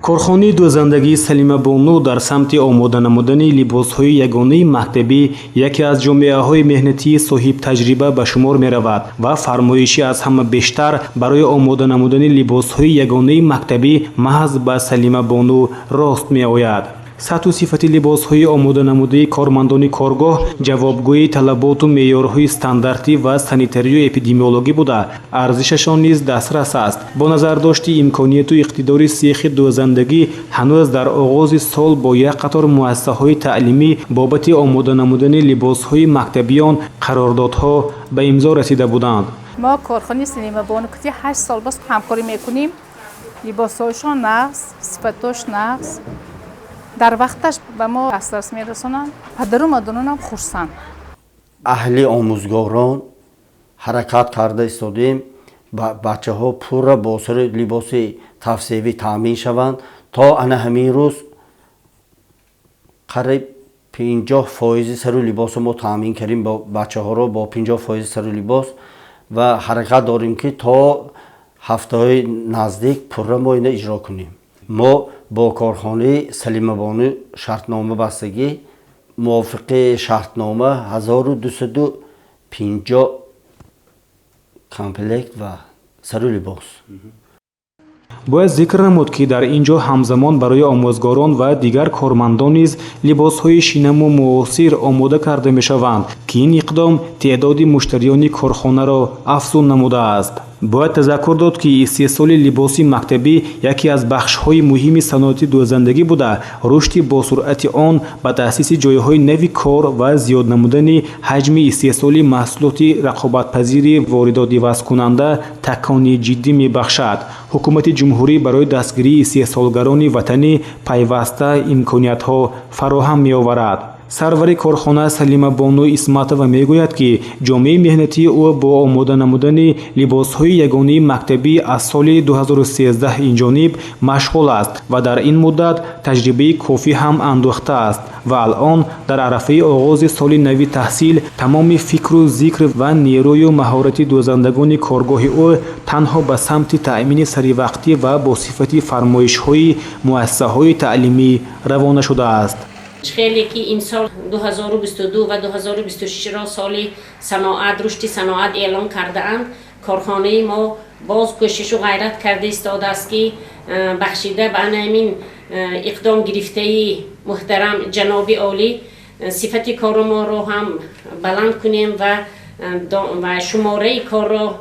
корхонаи дӯзандагии Салима Бону дар самти омода намудани либосҳои ягонаи мактабӣ яке аз ҷомеаҳои меҳнатии соҳибтаҷриба ба шумор меравад ва фармоиши аз ҳама бештар барои омода намудани либосҳои ягонаи мактабӣ маҳз ба Салима Бону рост меояд. сатҳу сифати либосҳои омода намудаи кормандони коргоҳ ҷавобгӯи талаботу меъёрҳои стандартӣ ва санитарию эпидемиологӣ буда, арзишашон низ дастрас аст. Бо назардошти имконияту иқтидори сехи дӯзандагӣ ҳанӯз дар оғози сол бо як қатор муассисаҳои таълимӣ бобати омода намудани либосҳои мактабиён қарордодҳо ба имзо расида буданд. мо корхонаи Салима Бону ки 8 сол бас ҳамкорӣ мекунем. либосҳоишон нағз, сифатош нағз, дар вақташ ба мо дастрас мерасонанд. падару модононам хурсанд. аҳли омӯзгорон ҳаракат карда истодем бачаҳо пурра бо сари либоси тавсевӣ таъмин шаванд. то ана ҳамин рӯз қариб 50% сару либосо мо таъмин кардем бачаҳоро бо 50% сару либос ва ҳаракат дорем ки то ҳафтаҳои наздик пурра мо ина иҷро кунем. мо бо корхонаи Салима Бону шартнома бастагӣ мувофиқи шартнома 1250 комплект ва сару либос. бояд зикр намуд ки дар ин ҷо ҳамзамон барои омӯзгорон ва дигар кормандон низ либосҳои шинаму муосир омода карда мешаванд ки ин иқдом теъдоди муштариёни корхонаро афзун намудааст. бояд тазаккур дод ки истеҳсоли либоси мактабӣ яке аз бахшҳои муҳими саноати дӯзандагӣ буда, рушди босуръати он ба таъсиси ҷойҳои нави кор ва зиёд намудани ҳаҷми истеҳсоли маҳсулоти рақобатпазири воридотивазкунанда такони ҷиддӣ мебахшад. ҳукумати ҷумҳурӣ барои дастгирии истеҳсолгарони ватанӣ пайваста имкониятҳо фароҳам меоварад. сарвари корхона Салима Бону Исматова мегӯяд ки ҷомеаи меҳнатии ӯ бо омода намудани либосҳои ягонаи мактабӣ аз соли 2013 инҷониб машғул аст ва дар ин муддат таҷрибаи кофӣ ҳам андӯхтааст ва алон дар арафаи оғози соли нави таҳсил тамоми фикру зикр ва нерӯю маҳорати дӯзандагони коргоҳи ӯ танҳо ба самти таъмини саривақтӣ ва босифати фармоишҳои муассисаҳои таълимӣ равона шудааст. خیلی که این سال 2022 و 2026 را سال صناعت رشد صناعت اعلام کرده اند. کارخانه ما باز کوشش و غیرت کرده ایستاده است که بخشیده به همین اقدام گرفته محترم جناب عالی صفت کار ما را هم بلند کنیم و شماره کار را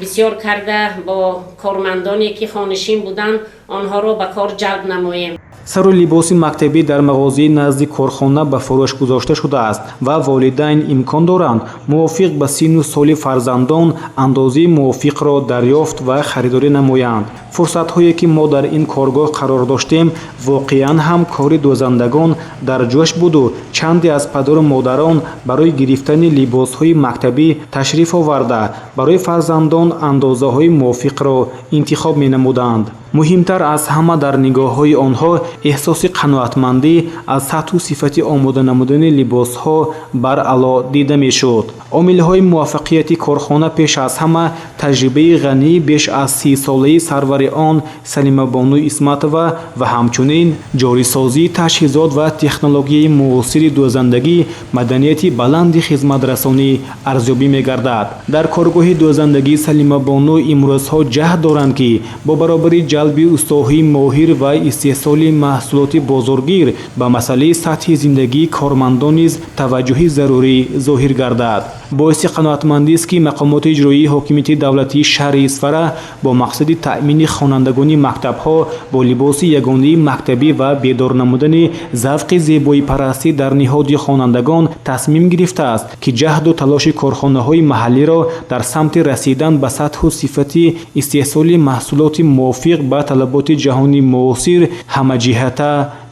بسیار کرده با کارمندانی که خانشین بودند آنها را به کار جلب نماییم. сару либоси мактабӣ дар мағозии назди корхона ба фурӯш гузошта шудааст ва волидайн имкон доранд мувофиқ ба синну соли фарзандон андозаи мувофиқро дарёфт ва харидорӣ намоянд. фурсатҳое ки мо дар ин коргоҳ қарор доштем воқеан ҳам кори дӯзандагон дар ҷӯш буду чанде аз падару модарон барои гирифтани либосҳои мактабӣ ташриф оварда барои фарзандон андозаҳои мувофиқро интихоб менамуданд. муҳимтар аз ҳама дар нигоҳҳои онҳо эҳсоси қаноатмандӣ аз сатҳу сифати омода намудани либосҳо баръало дида мешуд. омилҳои муваффақияти корхона пеш аз ҳама таҷрибаи ғании беш аз 30 солаи сарвари он Салима Бону Исматова ва ҳамчунин ҷорисозии таҷҳизот ва технологияи муосири дӯзандагӣ маданияти баланди хизматрасонӣ арзёбӣ мегардад. дар коргоҳи дӯзандагии Салима Бону имрӯзҳо ҷаҳд доранд ки бо баробари ҷалби устоҳои моҳир ва истеҳсоли маҳсулоти бозоргир ба масъалаи сатҳи зиндагии кормандон низ таваҷҷӯҳи зарурӣ зоҳир гардад. боиси қаноатмандист ки мақомоти иҷроии ҳокимияти давлатии шаҳри Исфара бо мақсади таъмини хонандагони мактабҳо бо либоси ягонаи мактабӣ ва бедор намудани завқи зебоипарастӣ дар ниҳоди хонандагон тасмим гирифтааст ки ҷаҳду талоши корхонаҳои маҳаллиро дар самти расидан ба сатҳу сифати истеҳсоли маҳсулоти мувофиқ ба талаботи ҷаҳони муосир ҳамаҷиҳата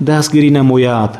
дастгирӣ намояд.